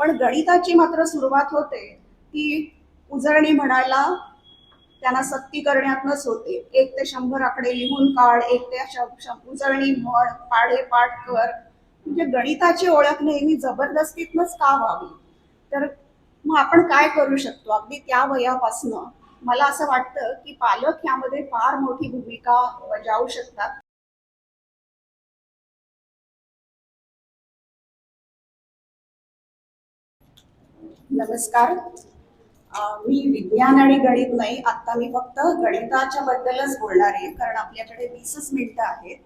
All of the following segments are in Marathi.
पण गणिताची मात्र सुरुवात होते ती उजळणी म्हणायला त्यांना सक्ती करण्यातनच होते. 1 ते 100 आकडे लिहून काढ, उजळणी म्हण, पाढे पाठ कर. म्हणजे गणिताची ओळख नेहमी जबरदस्तीतनच का व्हावी? तर मग आपण काय करू शकतो अगदी त्या वयापासनं? मला असं वाटतं की पालक यामध्ये फार मोठी भूमिका बजावू शकतात. नमस्कार. मी विज्ञान आणि गणित नाही, आता मी फक्त गणिताच्या बद्दलच बोलणार आहे, कारण आपल्याकडे 20च मिनिटं आहेत.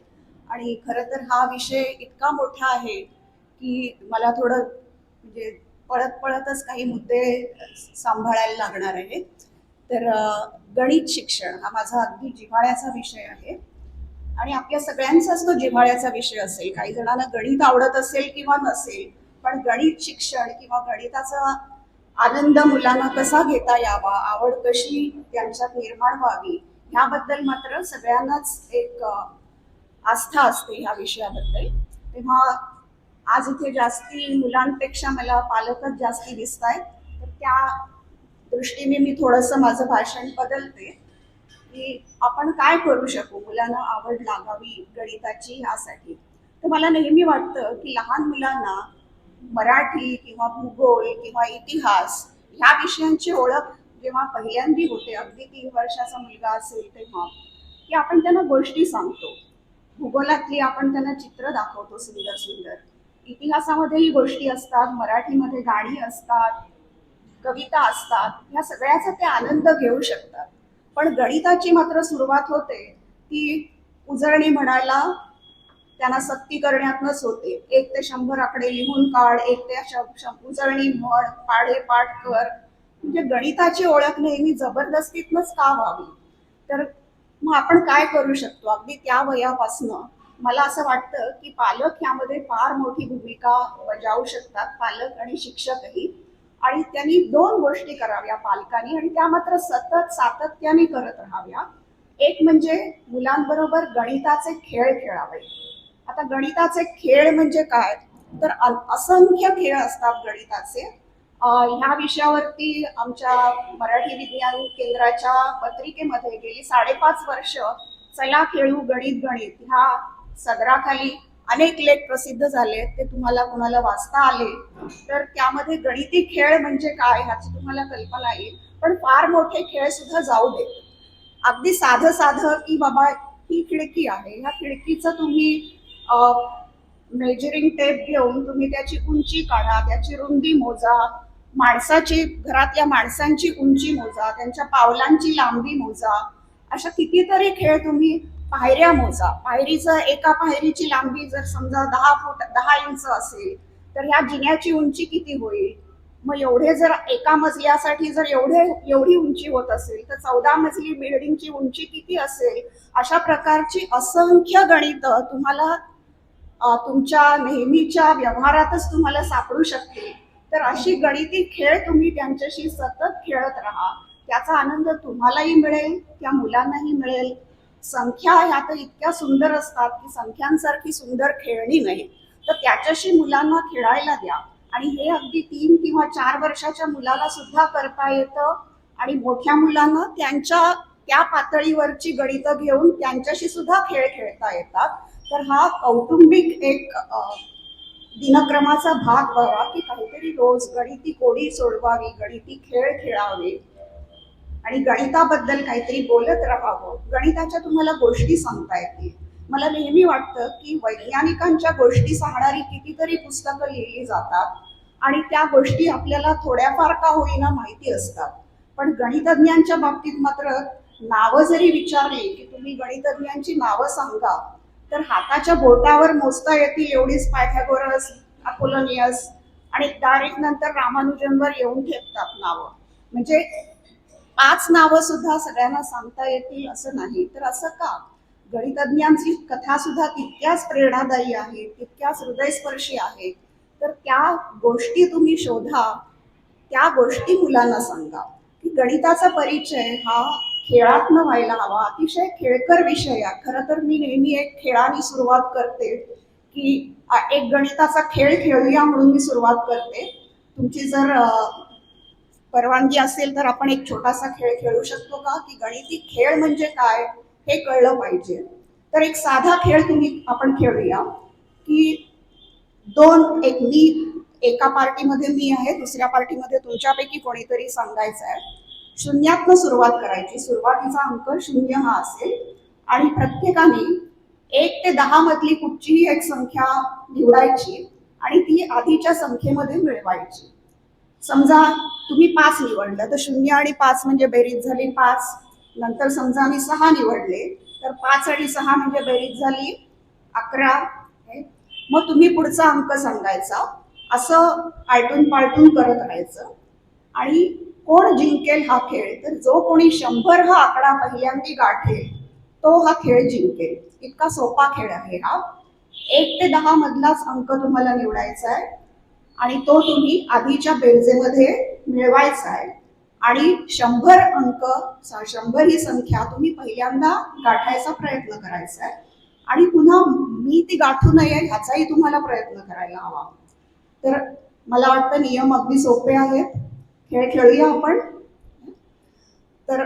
आणि खरं तर हा विषय इतका मोठा आहे की मला थोडं म्हणजे पळत पळतच काही मुद्दे सांभाळायला लागणार आहे. तर गणित शिक्षण हा माझा अगदी जिव्हाळ्याचा विषय आहे आणि आपल्या सगळ्यांचाच तो जिव्हाळ्याचा विषय असेल. काही जणांना गणित आवडत असेल किंवा नसेल, पण गणित शिक्षण किंवा गणिताचा आनंद मुलांना कसा घेता यावा, आवड कशी त्यांच्यात निर्माण व्हावी, ह्याबद्दल मात्र सगळ्यांनाच एक आस्था असते ह्या विषयाबद्दल. तेव्हा आज इथे जास्ती मुलांपेक्षा मला पालकच जास्ती दिसत आहेत, तर त्या दृष्टीने मी थोडंसं माझं भाषण बदलते की आपण काय करू शकू मुलांना आवड लागावी गणिताची ह्यासाठी. तर मला नेहमी वाटतं की लहान मुलांना मराठी किंवा भूगोल किंवा इतिहास ह्या विषयांची ओळख जेव्हा पहिल्यांदी होते, अगदी 3 वर्षाचा मुलगा असेल तेव्हा, की आपण त्यांना गोष्टी सांगतो. भूगोलातली आपण त्यांना चित्र दाखवतो सुंदर सुंदर. इतिहासामध्येही गोष्टी असतात, मराठीमध्ये गाणी असतात, कविता असतात. ह्या सगळ्याचा ते आनंद घेऊ शकतात. पण गणिताची मात्र सुरुवात होते ती उजळणी म्हणायला त्यांना सक्ती करण्यातनच होते. 1 ते 100 आकडे लिहून काढ, उजळणी म्हण, पाढे पाठ कर. म्हणजे गणिताची ओळख नेहमी जबरदस्तीतनच का व्हावी? तर मग आपण काय करू शकतो अगदी त्या वयापासनं? मला असं वाटतं की पालक यामध्ये फार मोठी भूमिका बजावू शकतात, पालक आणि शिक्षकही. आणि त्यांनी 2 गोष्टी कराव्या पालकांनी, आणि त्या मात्र सतत सातत्याने करत राहाव्या. एक म्हणजे मुलांबरोबर गणिताचे खेळ खेळावे. आता गणिताचे खेळ म्हणजे काय? तर असंख्य खेळ असतात गणिताचे. ह्या विषयावरती आमच्या मराठी विज्ञान केंद्राच्या पत्रिकेमध्ये गेली 5.5 वर्ष चला खेळू गणित गणित ह्या सदराखाली अनेक लेख प्रसिद्ध झाले. ते तुम्हाला कोणाला वाचता आले तर त्यामध्ये गणिती खेळ म्हणजे काय ह्याची तुम्हाला कल्पना येईल. पण फार मोठे खेळ सुद्धा जाऊ दे, अगदी साधं साधं की बाबा ही खिडकी आहे, ह्या खिडकीचं तुम्ही मेजरिंग टेप घेऊन तुम्ही त्याची उंची काढा, त्याची रुंदी मोजा, माणसाची घरातल्या माणसांची उंची मोजा, त्यांच्या पावलांची लांबी मोजा. अशा कितीतरी खेळ तुम्ही, पायऱ्या मोजा, पायरीचं एका पायरीची लांबी जर समजा 10 फूट 10 इंच असेल तर ह्या जिन्याची उंची किती होईल? मग एवढे जर एका मजल्यासाठी जर एवढी उंची होत असेल तर 14 मजली बिल्डिंगची उंची किती असेल? अशा प्रकारची असंख्य गणित तुम्हाला तुमच्या नेहमीच्या व्यवहारातच तुम्हाला सापडू शकतील. तर अशी गणिती खेळ तुम्ही त्यांच्याशी सतत खेळत राहा. त्याचा आनंद तुम्हालाही मिळेल, त्या मुलांनाही मिळेल. संख्या ह्या तर इतक्या सुंदर असतात की संख्यांसारखी सुंदर खेळणी नाही. तर त्याच्याशी मुलांना खेळायला द्या. आणि हे अगदी 3 किंवा 4 वर्षाच्या मुलाला सुद्धा करता येतं. आणि मोठ्या मुलांना त्यांच्या त्या पातळीवरची गणितं घेऊन त्यांच्याशी सुद्धा खेळ खेळता येतात. तर हा कौटुंबिक एक दिनक्रमाचा भाग व्हावा की काहीतरी रोज गणिती कोडी सोडवावी, गणिती खेळ खेळावे आणि गणिताबद्दल काहीतरी बोलत राहावं. गणिताच्या तुम्हाला गोष्टी सांगता येतील. मला नेहमी वाटतं की वैज्ञानिकांच्या गोष्टी सांगणारी कितीतरी पुस्तकं लिहिली जातात आणि त्या गोष्टी आपल्याला थोड्याफार का होईना माहिती असतात. पण गणितज्ञांच्या बाबतीत मात्र नावं जरी विचारली की तुम्ही गणितज्ञांची नावं सांगा, तर हाताच्या बोटावर मोजता येतील एवढीच पायथागोरस, अपोलोनियस आणि डायरेक्ट नंतर रामानुजनवर येऊन ठेपतात नावं. म्हणजे 5 नावं सुद्धा सगळ्यांना सांगता येतील असं नाही. तर असं का? गणितज्ञांची कथा सुद्धा तितक्याच प्रेरणादायी आहे, तितक्याच हृदयस्पर्शी आहे. तर त्या गोष्टी तुम्ही शोधा, त्या गोष्टी मुलांना सांगा. की गणिताचा परिचय हा खेळातनं व्हायला हवा. अतिशय खेळकर विषय आहे. खरं तर मी नेहमी एक खेळाने सुरुवात करते की एक गणिताचा खेळ खेळूया म्हणून मी सुरुवात करते. तुमची जर परवानगी असेल तर आपण एक छोटासा खेळ खेळू शकतो का, की गणिती खेळ म्हणजे काय हे कळलं पाहिजे. तर एक साधा खेळ आपण खेळूया, की एका पार्टीमध्ये मी आहे, दुसऱ्या पार्टीमध्ये तुमच्यापैकी कोणीतरी सांगायचं आहे. शून्यातनं सुरुवात करायची, सुरुवातीचा अंक 0 हा असेल आणि प्रत्येकाने 1 ते 10 मधली कुठचीही एक संख्या निवडायची आणि ती आधीच्या संख्येमध्ये मिळवायची. समजा तुम्ही 5 निवडलं तर 0 आणि 5 म्हणजे बेरीज झाली 5. नंतर समजा मी 6 निवडले तर 5 आणि 6 म्हणजे बेरीज झाली 11. मग तुम्ही पुढचा अंक सांगायचा. असं आलटून पालटून करत राहायचं. आणि कोण जिंकेल हा खेळ, तर जो कोणी 100 हा आकडा पहिल्यांदा गाठेल तो हा खेळ जिंकेल. इतका सोपा खेळ आहे हा. 1 ते 10 मधलाच अंक तुम्हाला निवडायचा आहे आणि तो तुम्ही आधीच्या बेरजेमध्ये मिळवायचा आहे. आणि 100 ही संख्या तुम्ही पहिल्यांदा गाठायचा प्रयत्न करायचा आहे आणि पुन्हा मी ती गाठू नये ह्याचाही तुम्हाला प्रयत्न करायला हवा. तर मला वाटतं नियम अगदी सोपे आहेत. खेळ खेळूया आपण. तर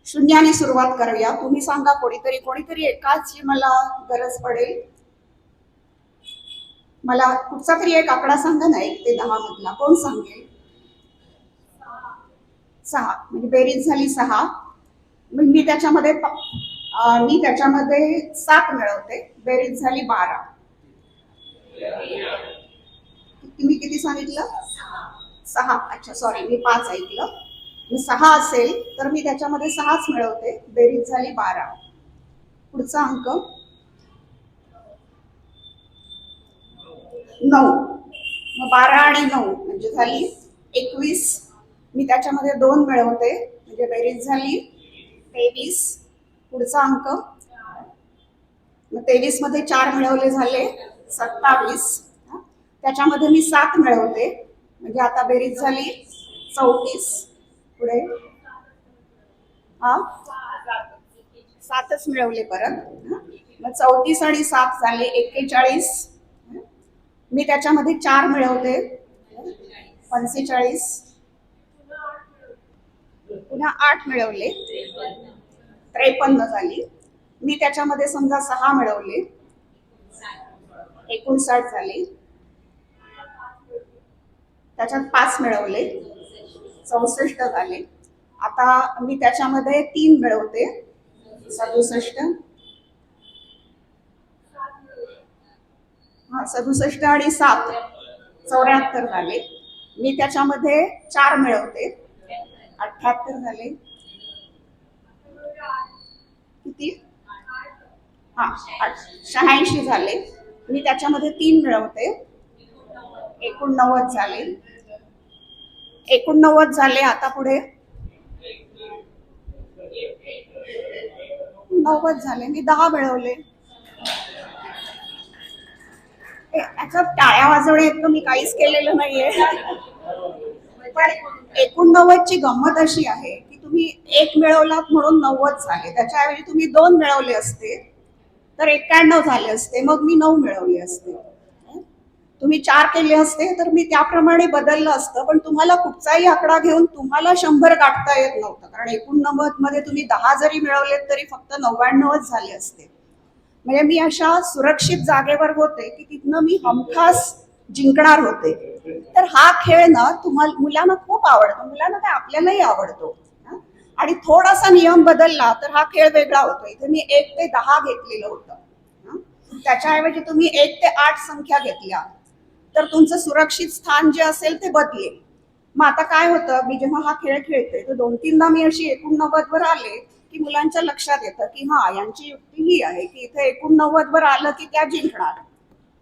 0 सुरुवात करूया. तुम्ही सांगा, कोणीतरी एकाची मला गरज पडेल. मला कुठचा तरी एक आकडा सांगा ना, 1 ते 10 मधला. कोण सांगेल? 6 म्हणजे बेरीज झाली 6. मी त्याच्यामध्ये 7 मिळवते, बेरीज झाली 12. तुम्ही किती सांगितलं? 6. अच्छा, सॉरी, मी 5 ऐकलं. 6 असेल तर मी त्याच्यामध्ये 6च मिळवते, बेरीज झाली 12. पुढचा अंक 9. मग 12 आणि 9 म्हणजे झाली 21. मी त्याच्यामध्ये 2 मिळवते म्हणजे बेरीज झाली 23. पुढचा अंक मग 23 मध्ये 4 मिळवले झाले 27. त्याच्यामध्ये मी 7 मिळवते म्हणजे आता बेरीज झाली 34. पुढे 7च मिळवले परत. मग 34 आणि 7 झाले 41. मी त्याच्यामध्ये 4 मिळवते 45. पुन्हा 8 मिळवले 53 झाली. मी त्याच्यामध्ये समजा 6 मिळवले 59 झाली. त्याच्यात 5 मिळवले 64 झाले. आता मी त्याच्यामध्ये 3 मिळवते 67. 67 आणि 7 74 झाले. मी त्याच्यामध्ये 4 मिळवते 78 झाले. किती? 86 झाले. मी त्याच्यामध्ये 3 मिळवते 89 झाले. 89 झाले. आता पुढे 90 झाले. मी 10 मिळवले. याच्यात टाळ्या वाजवणे इतकं मी काहीच केलेलं नाहीये. पण 89 ची गंमत अशी आहे की तुम्ही 1 मिळवलात म्हणून 90 झाले. त्याच्याऐवजी तुम्ही 2 मिळवले असते तर 91 झाले असते. मग मी 9 मिळवले असते. तुम्ही 4 केले असते तर मी त्याप्रमाणे बदललं असतं. पण तुम्हाला कुठचाही आकडा घेऊन तुम्हाला 100 गाठता येत नव्हतं, कारण 89 मध्ये तुम्ही 10 जरी मिळवलेत तरी फक्त 99 झाले असते. म्हणजे मी अशा सुरक्षित जागेवर होते की तिथनं मी हमखास जिंकणार होते. तर हा खेळ ना मुलांना खूप आवडतो. मुलांना काय, आपल्यालाही आवडतो. आणि थोडासा नियम बदलला तर हा खेळ वेगळा होतो. इथे मी 1 ते 10 घेतलेलं होतं. त्याच्याऐवजी तुम्ही 1 ते 8 संख्या घेतल्या तर तुमचं सुरक्षित स्थान जे असेल ते बदलेल. मग आता काय होतं, मी जेव्हा हा खेळ खेळते तर 2-3दा मी अशी 89 वर आले की मुलांच्या लक्षात येतं की यांची युक्ती ही आहे की इथे 89 वर आलं की त्या जिंकणार.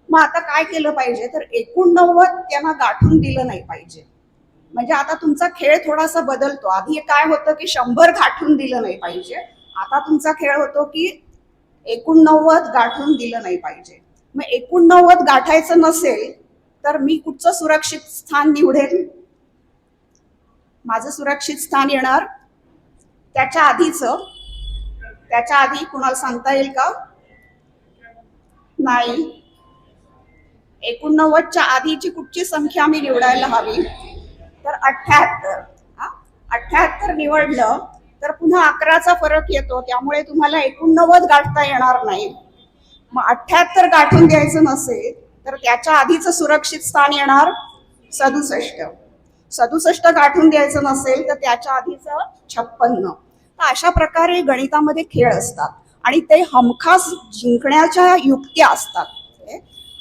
मग आता काय केलं पाहिजे, तर 89 त्यांना गाठून दिलं नाही पाहिजे. म्हणजे आता तुमचा खेळ थोडासा बदलतो. आधी काय होतं की 100 गाठून दिलं नाही पाहिजे. आता तुमचा खेळ होतो की 89 गाठून दिलं नाही पाहिजे. मग 89 गाठायचं नसेल तर मी कुठचं सुरक्षित स्थान निवडेल? माझं सुरक्षित स्थान येणार त्याच्या आधी कुणाला सांगता येईल का? नाही. 89च्या आधीची कुठची संख्या मी निवडायला हवी? तर 78. 78 निवडलं तर पुन्हा 11चा फरक येतो, त्यामुळे तुम्हाला 89 गाठता येणार नाही. मग 78 गाठून द्यायचं नसेल तर त्याच्या आधीचं सुरक्षित स्थान येणार 67. 67 गाठून द्यायचं नसेल तर त्याच्या आधीचं 56. तर अशा प्रकारे गणितामध्ये खेळ असतात आणि ते हमखास जिंकण्याच्या युक्त्या असतात.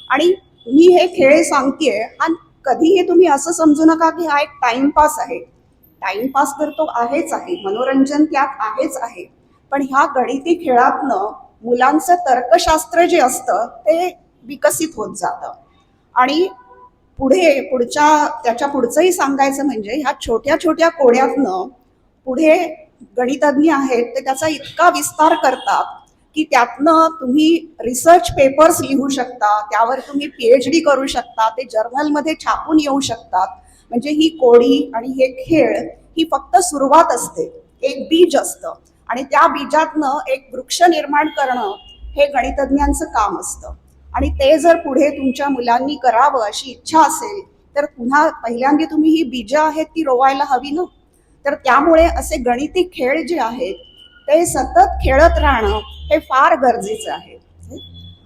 आणि मी हे खेळ सांगतेय, आणि कधीही तुम्ही असं समजू नका की हा एक टाइमपास आहे. टाइमपास तर तो आहेच आहे, मनोरंजन त्यात आहेच आहे, पण ह्या गणिती खेळातनं मुलांचं तर्कशास्त्र जे असतं ते विकसित होत जातं. आणि त्याच्या पुढचंही सांगायचं म्हणजे ह्या छोट्या छोट्या कोड्यातनं पुढे गणितज्ञ आहेत ते त्याचा इतका विस्तार करतात की त्यातनं तुम्ही रिसर्च पेपर्स लिहू शकता, त्यावर तुम्ही PhD करू शकता, ते जर्नलमध्ये छापून येऊ शकतात. म्हणजे ही कोडी आणि हे खेळ ही फक्त सुरुवात असते, एक बीज असतं, आणि त्या बीजातनं एक वृक्ष निर्माण करणं हे गणितज्ञांचं काम असतं. आणि ते जर पुढे तुमच्या मुलांनी करावं अशी इच्छा असेल तर पुन्हा पहिल्यांदा तुम्ही ही बीजं आहेत ती रोवायला हवी ना. तर त्यामुळे असे गणिती खेळ जे आहेत ते सतत खेळत राहणं हे फार गरजेचं आहे.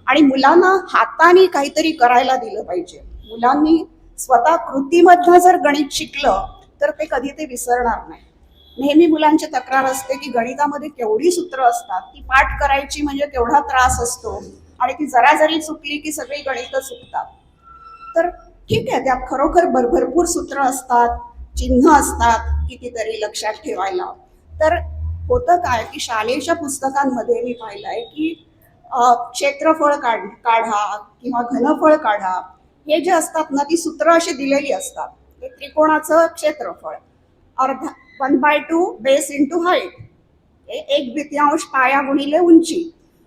आणि मुलांना हाताने काहीतरी करायला दिलं पाहिजे. मुलांनी स्वतः कृतीमधनं जर गणित शिकलं तर ते कधी ते विसरणार नाही. नेहमी मुलांची तक्रार असते की गणितामध्ये केवढी सूत्र असतात, ती पाठ करायची म्हणजे केवढा त्रास असतो, आणि ती जरा जरी चुकली की सगळी गणितं चुकतात. तर ठीक आहे, त्यात खरोखर भरपूर सूत्र असतात, चिन्ह असतात कितीतरी लक्षात ठेवायला. तर होतं काय की शाळेच्या पुस्तकांमध्ये मी पाहिलंय की क्षेत्रफळ काढा किंवा घनफळ काढा, हे जे असतात ना ती सूत्र अशी दिलेली असतात. त्रिकोणाचं क्षेत्रफळ अर्धा 1/2 बेस इंटू हाईट, 1/2 पाया गुणिले उंची,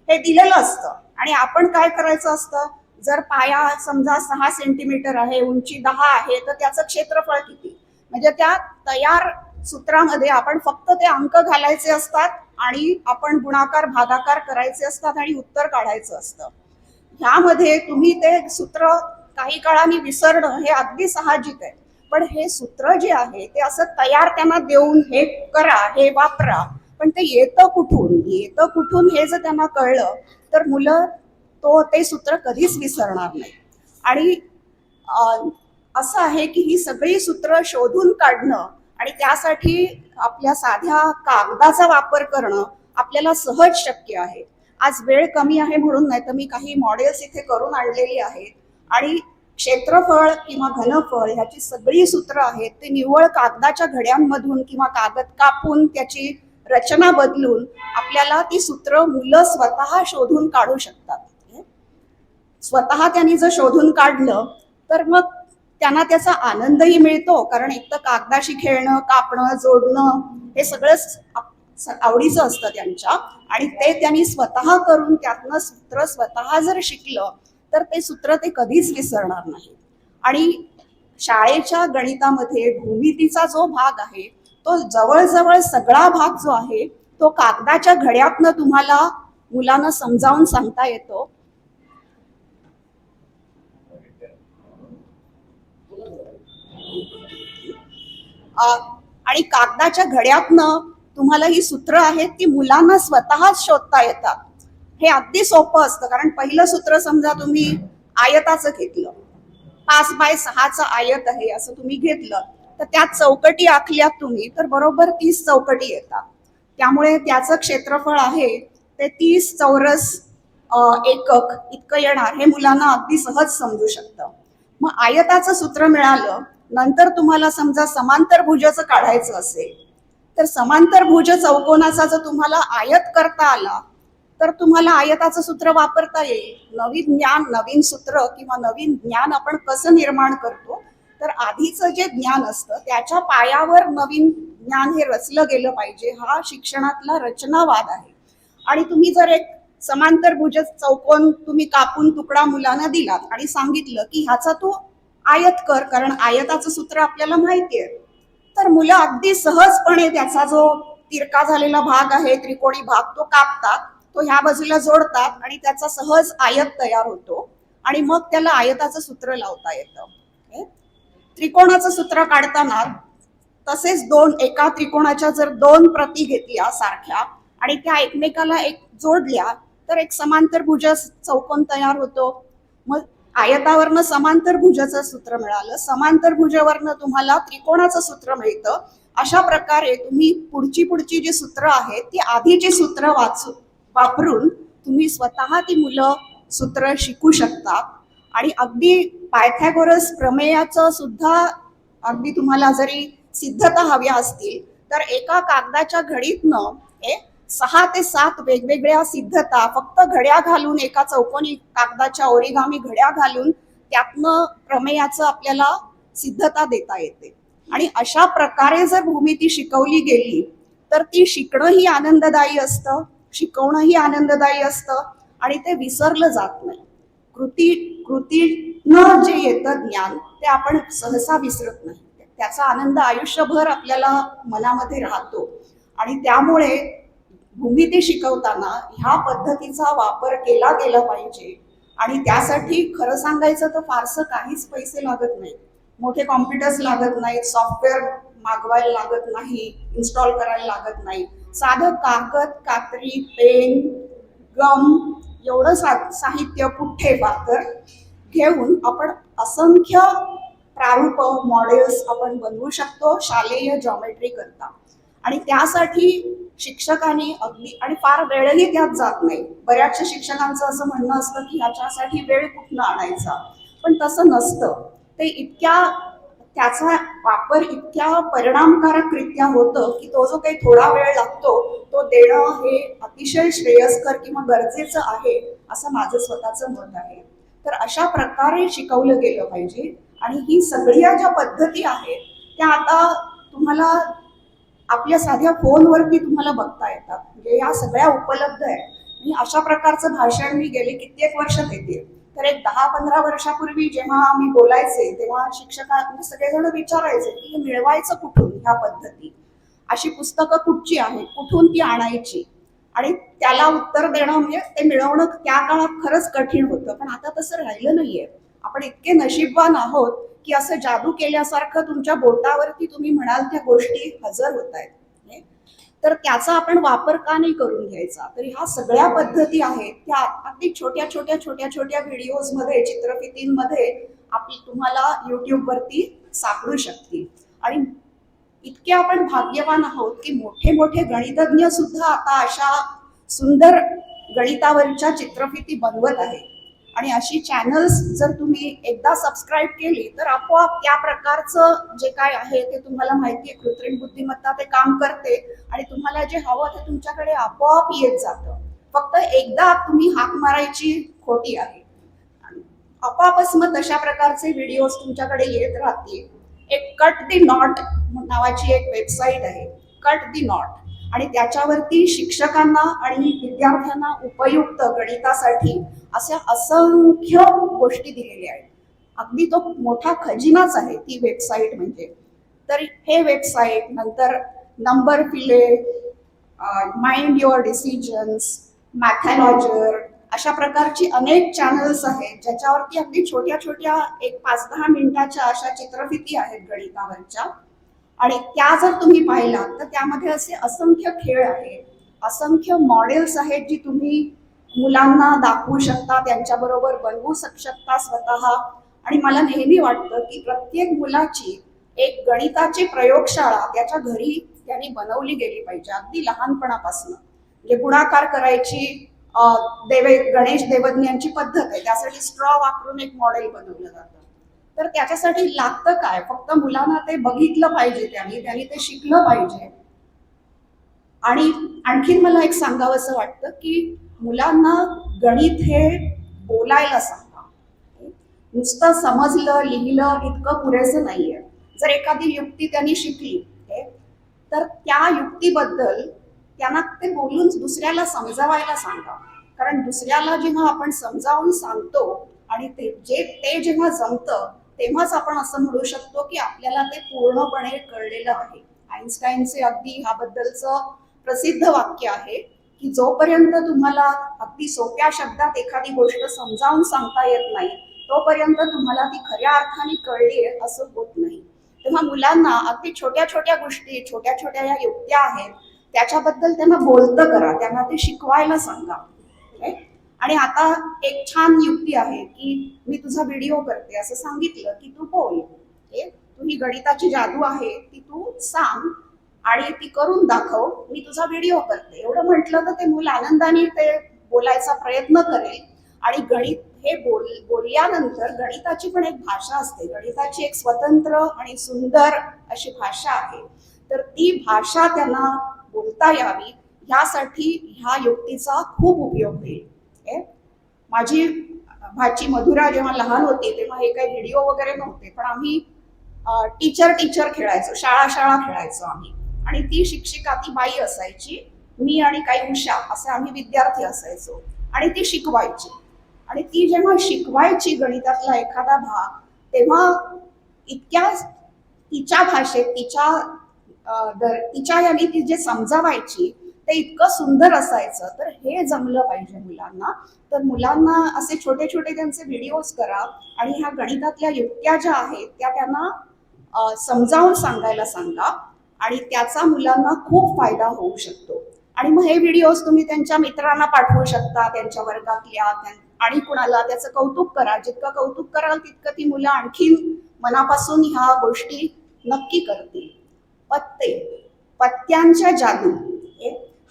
हे दिलेलं असतं. आणि आपण काय करायचं असतं, जर पाया समजा 6 सेंटीमीटर आहे, उंची 10 आहे, तर त्याचं क्षेत्रफळ किती, म्हणजे त्या तयार सूत्रामध्ये आपण फक्त ते अंक घालायचे असतात आणि आपण गुणाकार भागाकार करायचे असतात आणि उत्तर काढायचं असतं. ह्यामध्ये तुम्ही ते सूत्र काही काळाने विसरणं हे अगदी साहजिक आहे. पण हे सूत्र जे आहे ते असं तयार त्यांना देऊन हे करा, हे वापरा, पण ते येतं कुठून हे जर त्यांना कळलं तर मुलं ते सूत्र कधीच विसरणार नाही. आणि असं आहे की ही सगळी सूत्र शोधून काढणं आणि त्यासाठी आपल्या साध्या कागदाचा वापर करणं आपल्याला सहज शक्य आहे. आज वेळ कमी आहे म्हणून नाही तर मी काही मॉडेल्स इथे करून आणलेली आहेत. आणि क्षेत्रफळ किंवा घनफळ ह्याची सगळी सूत्र आहेत ते निव्वळ कागदाच्या घड्यांमधून किंवा कागद कापून त्याची रचना बदलून आपल्याला ती सूत्र मुलं स्वतः शोधून काढू शकतात. स्वतः त्यांनी जर शोधून काढलं तर मग त्यांना त्याचा आनंदही मिळतो, कारण एक तर कागदाशी खेळणं, कापणं, जोडणं हे सगळंच आवडीचं असतं त्यांच्या, आणि ते त्यांनी स्वतः करून त्यातनं सूत्र स्वतः जर शिकलं तर ते सूत्र ते कधीच विसरणार नाही. आणि शाळेच्या गणितामध्ये भूमितीचा जो भाग आहे तो जवळजवळ सगळा भाग जो आहे तो कागदाच्या घड्यातनं तुम्हाला मुलांना समजावून सांगता येतो. आणि कागदाच्या घड्यातनं तुम्हाला ही सूत्र आहेत ती मुलांना स्वतःच शोधता येतात. हे अगदी सोपं असतं, कारण पहिलं सूत्र समजा तुम्ही आयताचं घेतलं, 5x6चं आयत आहे असं तुम्ही घेतलं, तर त्यात चौकटी आखल्यात तुम्ही तर बरोबर 30 चौकटी येतात. त्यामुळे त्याचं क्षेत्रफळ आहे ते 30 चौरस एकक इतकं येणार, हे मुलांना अगदी सहज समजू शकतं. मग आयताचं सूत्र मिळालं, नंतर तुम्हाला समजा समांतर भुजाचं काढायचं असेल तर समांतर भुज चौकोनाचा जर तुम्हाला आयत करता आला तर तुम्हाला आयताचं सूत्र वापरता येईल. नवीन सूत्र किंवा नवीन ज्ञान आपण कसं निर्माण करतो, तर आधीचं जे ज्ञान असतं त्याच्या पायावर नवीन ज्ञान हे रचलं गेलं पाहिजे, हा शिक्षणातला रचनावाद आहे. आणि तुम्ही जर एक समांतर भुज चौकोन तुम्ही कापून तुकडा मुलांना दिलात आणि सांगितलं की ह्याचा तू आयत कर, कारण आयताचं सूत्र आपल्याला माहिती आहे, तर मुलं अगदी सहजपणे त्याचा जो तिरका झालेला भाग आहे, त्रिकोणी भाग, तो कापतात, तो ह्या बाजूला जोडतात आणि त्याचा सहज आयत तयार होतो. आणि मग त्याला आयताचं सूत्र लावता येतं. त्रिकोणाचं सूत्र काढताना तसेच एका त्रिकोणाच्या जर दोन प्रती घेतल्या सारख्या आणि त्या एकमेकाला एक जोडल्या तर एक समांतर भुज चौकोन तयार होतो. मग आयतावरनं समांतर भुजाचं सूत्र मिळालं, समांतर भुजावरनं तुम्हाला त्रिकोणाचं सूत्र मिळतं. अशा प्रकारे तुम्ही पुढची जी सूत्र आहेत ती आधीची सूत्र वापरून तुम्ही स्वतः ती मुलं सूत्र शिकू शकता. आणि अगदी पायथागोरस प्रमेयाचं सुद्धा अगदी तुम्हाला जरी सिद्धता हव्या असतील तर एका कागदाच्या घडीतनं 6 ते 7 वेगवेगळ्या सिद्धता फक्त घड्या घालून, एका चौकोनी कागदाच्या ओरिगामी घड्या घालून त्यातनं प्रमेयाचं आपल्याला सिद्धता देता येते. आणि अशा प्रकारे जर भूमिती शिकवली गेली तर ती शिकणंही आनंददायी असतं, शिकवणंही आनंददायी असतं आणि ते विसरलं जात नाही. कृतीनं जे येतं ज्ञान ते आपण सहसा विसरत नाही. त्याचा आनंद आयुष्यभर आपल्याला मनामध्ये राहतो. आणि त्यामुळे भूमिती शिकवताना ह्या पद्धतीचा वापर केला गेला पाहिजे. आणि त्यासाठी खरं सांगायचं तर फारसं काहीच पैसे लागत नाही, मोठे कॉम्प्युटर्स लागत नाहीत, सॉफ्टवेअर मागवायला लागत नाही, इन्स्टॉल करायला लागत नाही. साधं कागद, कात्री, पेन, गम एवढं साहित्य, पुठ्ठे, पातर घेऊन आपण असंख्य प्रारूप मॉडेल्स आपण बनवू शकतो शालेय जॉमेट्री करता. आणि त्यासाठी शिक्षकांनी अगदी, आणि फार वेळही त्यात जात नाही. बऱ्याचशा शिक्षकांचं असं म्हणणं असतं की ह्याच्यासाठी वेळ कुठनं आणायचा, पण तसं नसतं. ते त्याचा वापर इतक्या परिणामकारकरित्या होतं की तो जो काही थोडा वेळ लागतो तो देणं हे अतिशय श्रेयस्कर किंवा गरजेचं आहे असं माझं स्वतःचं मत आहे. तर अशा प्रकारे शिकवलं गेलं पाहिजे. आणि ही सगळ्या ज्या पद्धती आहेत त्या आता तुम्हाला आपल्या साध्या फोनवरती तुम्हाला बघता येतात. म्हणजे या सगळ्या उपलब्ध आहेत. आणि अशा प्रकारचं भाषण मी गेले कित्येक वर्ष देते. तर एक 10-15 वर्षापूर्वी जेव्हा मी बोलायचे तेव्हा शिक्षकांना सगळेजण विचारायचे की मिळवायचं कुठून ह्या पद्धती, अशी पुस्तकं कुठची आहेत, कुठून ती आणायची. आणि त्याला उत्तर देणं म्हणजे ते मिळवणं त्या काळात खरंच कठीण होतं. पण आता तसं राहिलं नाहीये. आपण इतके नशीबवान आहोत की असं जादू केल्यासारखं तुमच्या बोटावरती तुम्ही म्हणाल त्या गोष्टी हजर होत आहेत. तर त्याचा आपण वापर का नाही करून घ्यायचा. तर ह्या सगळ्या पद्धती आहेत त्या अगदी छोट्या छोट्या व्हिडिओजमध्ये, चित्रफितींमध्ये तुम्हाला युट्यूबवरती सापडू शकतील. आणि इतके आपण भाग्यवान आहोत की मोठे गणितज्ञ सुद्धा आता अशा सुंदर गणितावरच्या चित्रफिती बनवत आहेत. आणि अशी चॅनल्स जर तुम्ही एकदा सबस्क्राईब केली तर आपोआप त्या प्रकारचं जे काय आहे ते तुम्हाला माहिती आहे. कृत्रिम बुद्धिमत्ता ते काम करते आणि तुम्हाला जे हवं ते तुमच्याकडे आपोआप येत जातं. फक्त एकदा तुम्ही हाक मारायची खोटी आहे. आपोआपच मग तशा प्रकारचे व्हिडिओज तुमच्याकडे येत राहतील. एक कट दी नॉट नावाची एक वेबसाईट आहे, कट दी नॉट. आणि त्याच्यावरती शिक्षकांना आणि विद्यार्थ्यांना उपयुक्त गणितासाठी अशा असंख्य गोष्टी दिलेल्या आहेत. अगदी तो मोठा खजिनाच आहे ती वेबसाईट म्हणजे. तर हे वेबसाईट, नंतर नंबर फिले, माइंड युअर डिसिजन्स, मॅथॅलॉजर, अशा प्रकारची अनेक चॅनल्स आहेत ज्याच्यावरती अगदी छोट्या एक 5-10 मिनिटाच्या अशा चित्रफिती आहेत गणितावरच्या. आणि त्या जर तुम्ही पाहिलात तर त्यामध्ये असे असंख्य खेळ आहेत, असंख्य मॉडेल्स आहेत जी तुम्ही मुलांना दाखवू शकता, त्यांच्याबरोबर बनवू शकता स्वतः. आणि मला नेहमी वाटतं की प्रत्येक मुलाची एक गणिताची प्रयोगशाळा त्याच्या घरी त्यांनी बनवली गेली पाहिजे, अगदी लहानपणापासून. म्हणजे गुणाकार करायची गणेश देवज्ञांची पद्धत आहे, त्यासाठी स्ट्रॉ वापरून एक मॉडेल बनवलं जातं. तर त्याच्यासाठी लागतं काय, फक्त मुलांना ते बघितलं पाहिजे, त्यांनी ते शिकलं पाहिजे. आणि आणखीन मला एक सांगावंसं वाटतं की मुलांना गणित हे बोलायला सांगा. नुसतं समजलं लिहिलं इतकं पुरेसं नाहीये. जर एखादी युक्ती त्यांनी शिकली तर त्या युक्तीबद्दल त्यांना ते बोलून दुसऱ्याला समजावायला सांगा. कारण दुसऱ्याला जेव्हा आपण समजावून सांगतो आणि ते जेव्हा जमतं तेव्हाच आपण असं म्हणू शकतो की आपल्याला ते पूर्णपणे कळलेलं आहे. आईन्स्टाईनचे अगदी ह्याबद्दलचं प्रसिद्ध वाक्य आहे की जोपर्यंत तुम्हाला अगदी सोप्या शब्दात एखादी गोष्ट समजावून सांगता येत नाही तोपर्यंत तुम्हाला ती खऱ्या अर्थाने कळली आहे असं होत नाही. तेव्हा मुलांना अगदी छोट्या छोट्या गोष्टी, छोट्या छोट्या या युक्त्या आहेत त्याच्याबद्दल त्यांना बोलतं करा, त्यांना ते शिकवायला सांगा. आणि आता एक छान युक्ती आहे की मी तुझा व्हिडिओ करते असं सांगितलं की तू बोल. तू ही गणिताची जादू आहे ती तू सांग आणि ती करून दाखव, मी तुझा व्हिडिओ करते एवढं म्हटलं तर ते मूल आनंदाने ते बोलायचा प्रयत्न करेल. आणि गणित हे बोलल्यानंतर गणिताची पण एक भाषा असते, गणिताची एक स्वतंत्र आणि सुंदर अशी भाषा आहे. तर ती भाषा त्यांना बोलता यावी यासाठी ह्या युक्तीचा खूप उपयोग होईल. माझी भाची मधुरा जेव्हा लहान होती तेव्हा हे काही व्हिडिओ वगैरे नव्हते, पण आम्ही टीचर खेळायचो, शाळा खेळायचो आम्ही. आणि ती शिक्षिका, ती बाई असायची, मी आणि काही उषा असे आम्ही विद्यार्थी असायचो आणि ती शिकवायची. आणि ती जेव्हा शिकवायची गणितातला एखादा भाग तेव्हा इतक्या तिच्या भाषेत तिच्या याने ती जे समजावायची ते इतकं सुंदर असायचं. तर हे जमलं पाहिजे मुलांना. तर मुलांना असे छोटे छोटे त्यांचे व्हिडिओज करा आणि ह्या गणितातल्या युक्त्या ज्या आहेत त्या त्यांना समजावून सांगायला सांगा आणि त्याचा मुलांना खूप फायदा होऊ शकतो. आणि मग हे व्हिडिओज तुम्ही त्यांच्या मित्रांना पाठवू शकता, त्यांच्या वर्गातल्या, आणि कुणाला त्याचं कौतुक करा. जितकं कौतुक कराल तितकं ती मुलं आणखीन मनापासून ह्या गोष्टी नक्की करतील. पत्त्यांच्या जादू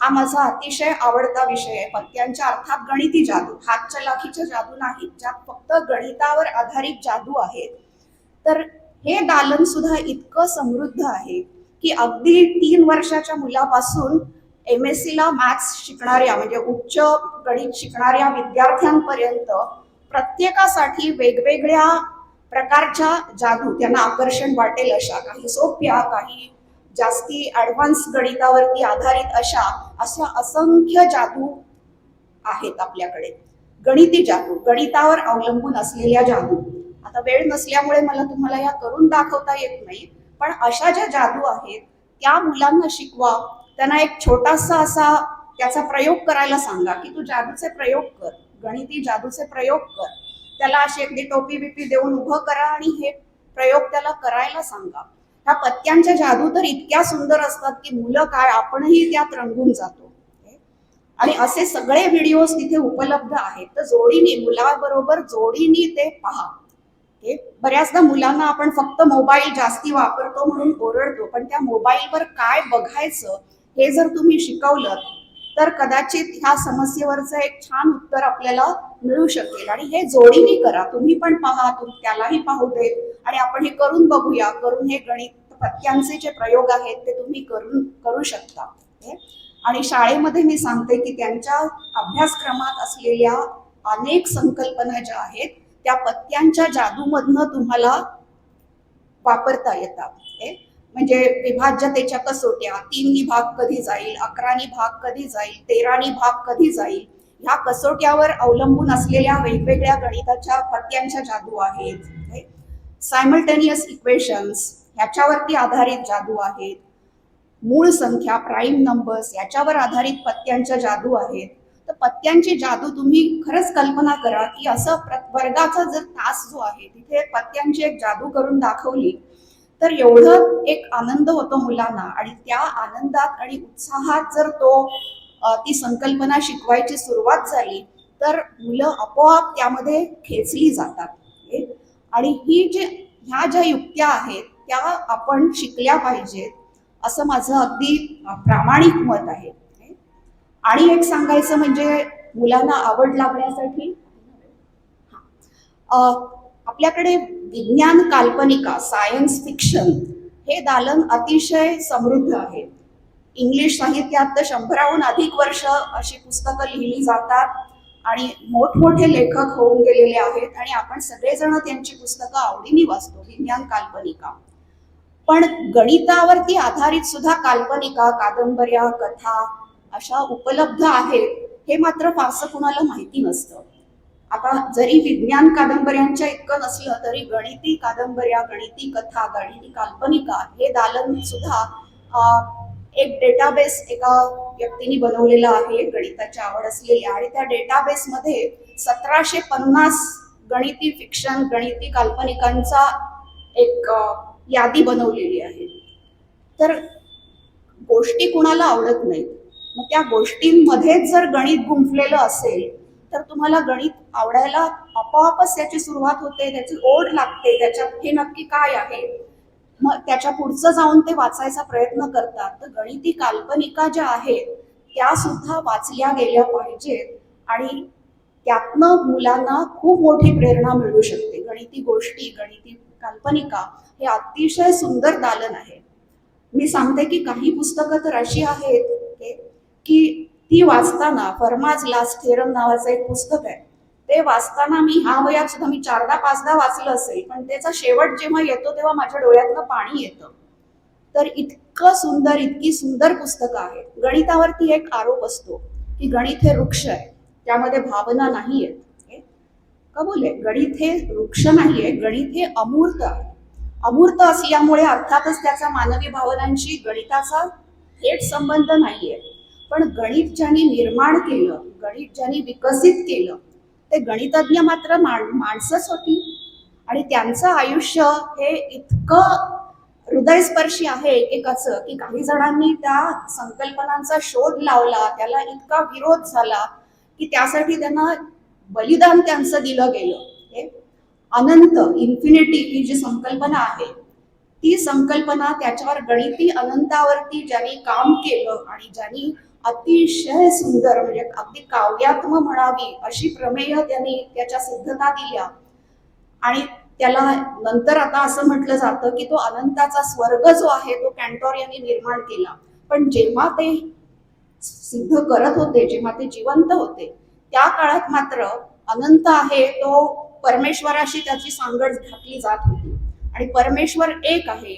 हा माझा अतिशय आवडता विषय आहे. पत्त्यांच्या अर्थात गणिती जादू, हातच्या लाखीच्या जादू नाही, ज्यात फक्त गणितावर आधारित जादू आहे. तर हे दालन सुद्धा इतकं समृद्ध आहे की अगदी 3 वर्षाच्या मुलापासून MSc ला मॅथ्स शिकणाऱ्या म्हणजे उच्च गणित शिकणाऱ्या विद्यार्थ्यांपर्यंत प्रत्येकासाठी वेगवेगळ्या प्रकारच्या जादू त्यांना आकर्षण वाटेल अशा, काही सोप्या, काही जास्ती ऍडव्हान्स गणितावरती आधारित अशा असंख्य जादू आहेत आपल्याकडे. गणिती जादू, गणितावर अवलंबून असलेल्या जादू. आता वेळ नसल्यामुळे मला तुम्हाला या करून दाखवता येत नाही, पण अशा ज्या जादू आहेत त्या मुलांना शिकवा. त्यांना एक छोटासा असा त्याचा प्रयोग करायला सांगा की तू जादूचे प्रयोग कर, गणिती जादूचे प्रयोग कर. त्याला अशी अगदी टोपी बिपी देऊन उभं करा आणि हे प्रयोग त्याला करायला सांगा. ह्या पत्त्यांच्या जादू तर इतक्या सुंदर असतात की मुलं काय, आपणही त्यात रंगून जातो. आणि असे सगळे व्हिडिओज तिथे उपलब्ध आहेत. तर जोडीने, मुलाबरोबर जोडीने ते पहा. बऱ्याचदा मुलांना आपण फक्त मोबाईल जास्ती वापरतो म्हणून ओरडतो, पण त्या मोबाईलवर काय बघायचं हे जर तुम्ही शिकवलं तर कदाचित ह्या समस्येवरचं एक छान उत्तर आपल्याला मिळू शकेल. आणि हे जोडीने करा, तुम्ही पण पहा, त्यालाही पाहू देत आणि आपण हे करून बघूया. करून हे गणित पत्त्यांचे जे प्रयोग आहेत ते तुम्ही करू शकता. आणि शाळेमध्ये मी सांगते की त्यांच्या अभ्यासक्रमात असलेल्या अनेक संकल्पना ज्या आहेत त्या पत्त्यांच्या जादूमधनं तुम्हाला वापरता येतात. म्हणजे विभाज्यतेच्या कसोट्या, 3नी भाग कधी जाईल, 11नी भाग कधी जाईल, 13नी भाग कधी जाईल, ह्या कसोट्यावर अवलंबून असलेल्या वेगवेगळ्या गणिताच्या पत्त्यांच्या जादू आहेत. सायमल्टेनियस इक्वेशन्स ह्याच्यावरती आधारित जादू आहेत. मूळ संख्या, प्राईम नंबर्स याच्यावर आधारित पत्त्यांच्या जादू आहेत. तर पत्त्यांची जादू तुम्ही खरंच कल्पना करा की असं वर्गाचा जर तास जो आहे तिथे पत्त्यांची एक जादू करून दाखवली तर एवढं एक आनंद होतो मुलांना. आणि त्या आनंदात आणि उत्साहात जर ती संकल्पना शिकवायची सुरुवात झाली तर मुलं आपोआप त्यामध्ये खेचली जातात. आणि ह्या ज्या युक्त्या आहेत त्या आपण शिकल्या पाहिजेत असं माझं अगदी प्रामाणिक मत आहे. आणि एक सांगायचं म्हणजे मुलांना आवड लागण्यासाठी आपल्याकडे विज्ञान काल्पनिका, सायन्स फिक्शन हे दालन अतिशय समृद्ध आहे. इंग्लिश साहित्यात तर 100हून अधिक वर्ष अशी पुस्तकं लिहिली जातात आणि मोठमोठे लेखक होऊन गेलेले आहेत आणि आपण सगळेजण त्यांची पुस्तकं आवडीने वाचतो, विज्ञान काल्पनिका. पण गणितावरती आधारित सुद्धा काल्पनिका, कादंबऱ्या, कथा अशा उपलब्ध आहेत हे मात्र फारसं कुणाला माहिती नसतं. आता जरी विज्ञान कादंबऱ्यांच्या इतकं नसलं तरी गणिती कादंबऱ्या, गणिती कथा, गणिती काल्पनिका हे दालन सुद्धा एक डेटाबेस एका व्यक्तीने बनवलेला आहे गणिताची आवड असलेल्या. आणि त्या डेटाबेसमध्ये 1750 गणिती फिक्शन, गणिती काल्पनिकांचा एक यादी बनवलेली आहे. तर गोष्टी कुणाला आवडत नाहीत, मग त्या गोष्टींमध्येच जर गणित गुंफलेलं असेल तर तुम्हाला गणित आवडायला आपोआपच त्याची सुरुवात होते, त्याची ओढ लागते, त्याच्यात हे नक्की काय आहे, मग त्याच्या पुढचं जाऊन ते वाचायचा प्रयत्न करतात. तर गणिती काल्पनिका ज्या आहेत त्या सुद्धा वाचल्या गेल्या पाहिजेत आणि त्यातनं मुलांना खूप मोठी प्रेरणा मिळू शकते. गणिती गोष्टी, गणिती काल्पनिका हे अतिशय सुंदर दालन आहे. मी सांगते की काही पुस्तकं तर अशी आहेत की ती वाचताना, फर्माज लास्ट थेरम नावाचं एक पुस्तक आहे, ते वाचताना मी ह्या वयात सुद्धा मी 4दा-5दा वाचलं असेल, पण त्याचा शेवट जेव्हा येतो तेव्हा माझ्या डोळ्यातनं पाणी येतं. तर इतकं सुंदर, इतकी सुंदर पुस्तकं आहेत. गणितावरती एक आरोप असतो की गणित हे वृक्ष आहे, त्यामध्ये भावना नाही आहेत. कबूल आहे, गणित हे वृक्ष नाहीये, गणित हे अमूर्त आहे. अमूर्त असल्यामुळे अर्थातच त्याचा मानवी भावनांशी गणिताचा थेट संबंध नाहीये. पण गणित ज्यांनी निर्माण केलं, गणित ज्यांनी विकसित केलं, ते गणितज्ञ मात्र माणसंच होती. आणि त्यांचं आयुष्य हे इतकं हृदयस्पर्शी आहे एकेकाचं की काही जणांनी त्या संकल्पनांचा शोध लावला, त्याला इतका विरोध झाला की त्यासाठी त्यांना बलिदान त्यांचं दिलं गेलं. अनंत, इन्फिनिटी ही जी संकल्पना आहे, ती संकल्पना त्याच्यावर गणिती अनंतावरती ज्यांनी काम केलं आणि ज्यांनी अतिशय सुंदर, म्हणजे अगदी काव्यात्म म्हणावी अशी प्रमेय त्यांनी त्याच्या सिद्धता दिल्या. आणि त्याला नंतर आता असं म्हटलं जातं की तो अनंताचा स्वर्ग जो आहे तो कॅन्टोर यांनी निर्माण केला. पण जेव्हा ते सिद्ध करत होते, जेव्हा ते जिवंत होते, त्या काळात मात्र अनंत आहे तो परमेश्वराशी त्याची सांगड घातली जात होती. आणि परमेश्वर एक आहे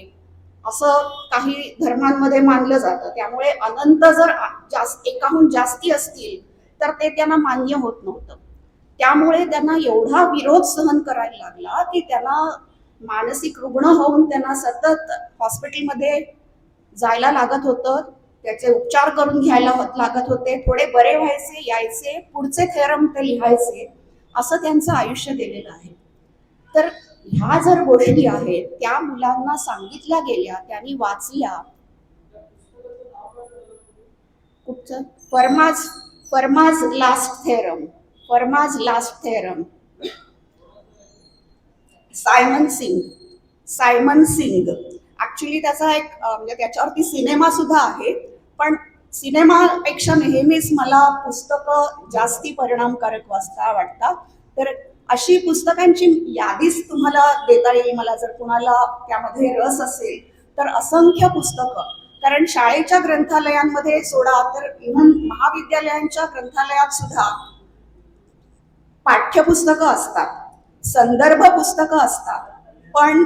असं काही धर्मांमध्ये मानलं जातं. त्यामुळे अनंत जर एकाहून जास्ती असतील तर ते त्यांना मान्य होत नव्हतं. त्यामुळे त्यांना एवढा विरोध सहन करायला लागला की त्यांना मानसिक रुग्ण होऊन त्यांना सतत हॉस्पिटलमध्ये जायला लागत होतं, त्याचे उपचार करून घ्यायला लागत होते. थोडे बरे व्हायचे, यायचे, पुढचे थेरम ते लिहायचे, असं त्यांचं आयुष्य गेलेलं आहे. तर ह्या जर गोष्टी आहेत त्या मुलांना सांगितल्या गेल्या, त्यांनी वाचल्या. कुठचं? Fermat's last theorem, Fermat's last theorem, Simon Singh. Actually त्याचा एक म्हणजे त्याच्यावरती सिनेमा सुद्धा आहे, पण सिनेमापेक्षा नेहमीच मला पुस्तकं जास्ती परिणामकारक वाटतात. तर अशी पुस्तकांची यादीच तुम्हाला देता येईल मला, जर कुणाला त्यामध्ये रस असेल तर. असंख्य पुस्तकं, कारण शाळेच्या ग्रंथालयांमध्ये सोडा तर इव्हन महाविद्यालयांच्या ग्रंथालयात सुद्धा पाठ्यपुस्तकं असतात, संदर्भ पुस्तकं असतात, पण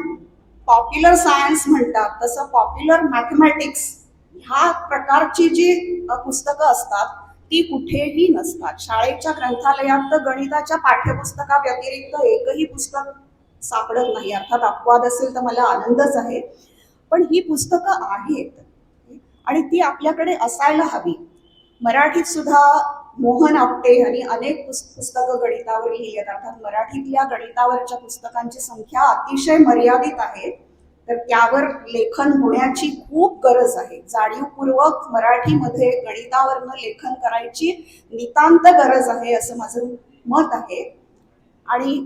पॉप्युलर सायन्स म्हणतात तसं पॉप्युलर मॅथमॅटिक्स ह्या प्रकारची जी पुस्तकं असतात ती कुठेही नसतात. शाळेच्या ग्रंथालयात तर गणिताच्या पाठ्यपुस्तका व्यतिरिक्त एकही पुस्तक सापडत नाही. अर्थात अपवाद असेल तर मला आनंदच आहे, पण ही पुस्तकं आहेत आणि ती आपल्याकडे असायला हवी. मराठीत सुद्धा मोहन आपटे यांनी अनेक पुस्तकं गणितावर लिहिली आहेत. अर्थात मराठीतल्या गणितावरच्या पुस्तकांची संख्या अतिशय मर्यादित आहे, तर त्यावर लेखन होण्याची खूप गरज आहे. जाणीवपूर्वक मराठीमध्ये गणितावरनं लेखन करायची नितांत गरज आहे असं माझं मत आहे. आणि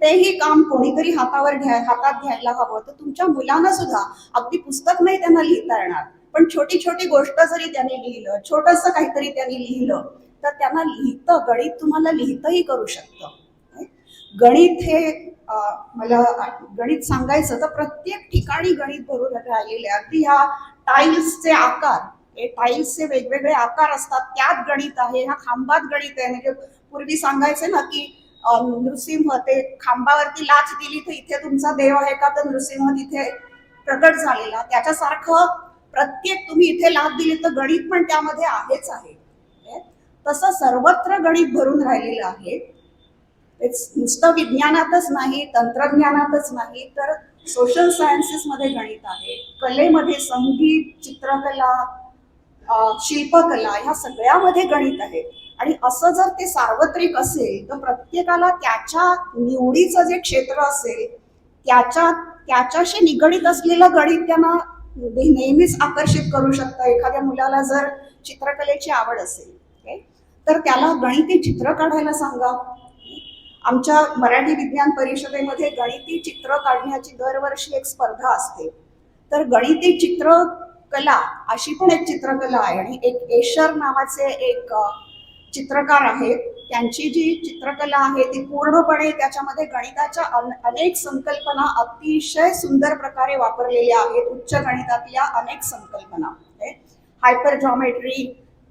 तेही काम कोणीतरी हातात घ्यायला हवं. तर तुमच्या मुलांना सुद्धा अगदी पुस्तक नाही त्यांना लिहिता येणार, पण छोटी छोटी गोष्ट जरी त्यांनी लिहिलं, छोटंसं काहीतरी त्यांनी लिहिलं तर त्यांना गणित तुम्हाला लिहितही करू शकतं. गणित हे मला गणित सांगायचं तर प्रत्येक ठिकाणी गणित भरून राहिलेले. अगदी ह्या टाईल्सचे आकार, हे टाईल्सचे वेगवेगळे आकार असतात, त्यात गणित आहे. ह्या खांबात गणित आहे. म्हणजे पूर्वी सांगायचे ना की नृसिंह, ते खांबावरती लाच दिली तर इथे तुमचा देव आहे का, तर नृसिंह तिथे प्रकट झालेला. त्याच्यासारखं प्रत्येक तुम्ही इथे लाच दिली तर गणित पण त्यामध्ये आहेच आहे. तसं सर्वत्र गणित भरून राहिलेलं आहे. नुसतं विज्ञानातच नाही, तंत्रज्ञानातच नाही, तर सोशल सायन्सेसमध्ये गणित आहे, कलेमध्ये संगीत, चित्रकला, शिल्पकला ह्या सगळ्यामध्ये गणित आहे. आणि असं जर ते सार्वत्रिक असेल तर प्रत्येकाला त्याच्या निवडीचं जे क्षेत्र असेल त्याच्यात त्याच्याशी निगडीत असलेलं गणित त्यांना नेहमीच आकर्षित करू शकतं. एखाद्या मुलाला जर चित्रकलेची आवड असेल okay, तर त्याला गणिती चित्र काढायला सांगा. आमच्या मराठी विज्ञान परिषदेमध्ये गणिती चित्र काढण्याची दरवर्षी एक स्पर्धा असते. तर गणिती चित्रकला अशी पण एक चित्रकला आहे आणि एक एशर नावाचे एक चित्रकार आहेत. त्यांची जी चित्रकला आहे ती पूर्णपणे त्याच्यामध्ये गणिताच्या अनेक संकल्पना अतिशय सुंदर प्रकारे वापरलेल्या आहेत. उच्च गणितातल्या अनेक संकल्पना, hyper geometry,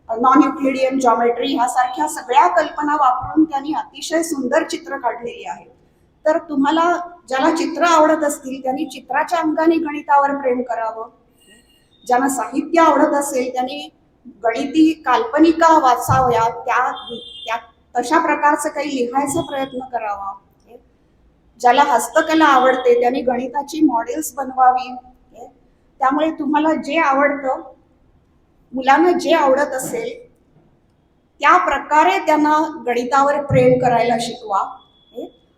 non Euclidean geometry ह्यासारख्या सगळ्या कल्पना वापरून त्यांनी अतिशय सुंदर चित्र काढलेली आहेत. तर तुम्हाला ज्याला चित्र आवडत असतील त्यांनी चित्राच्या अंगाने गणितावर प्रेम करावं. ज्यांना साहित्य आवडत असेल त्यांनी गणिती काल्पनिका वाचाव्या, त्या तशा प्रकारचं काही लिहायचा प्रयत्न करावा. ज्याला हस्तकला आवडते त्यांनी गणिताची मॉडेल्स बनवावी. त्यामुळे तुम्हाला जे आवडतं, मुलांना जे आवडत असेल त्या प्रकारे त्यांना गणितावर प्रेम करायला शिकवा.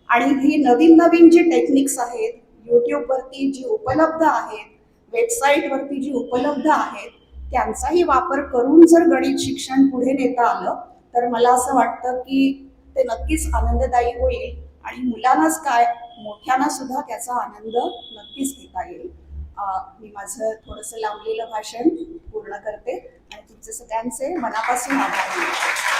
आणि ही नवीन नवीन जी टेक्निक्स आहेत, यूट्यूबवरती जी उपलब्ध आहेत, वेबसाईटवरती जी उपलब्ध आहेत, त्यांचाही वापर करून जर गणित शिक्षण पुढे नेता आलं तर मला असं वाटतं की ते नक्कीच आनंददायी होईल आणि मुलांनाच काय मोठ्यांना सुद्धा त्याचा आनंद नक्कीच घेता येईल. मी माझं थोडंसं लांबलेलं भाषण पूर्ण करते आणि तुमचे सगळ्यांचे मनापासून आभार मानते.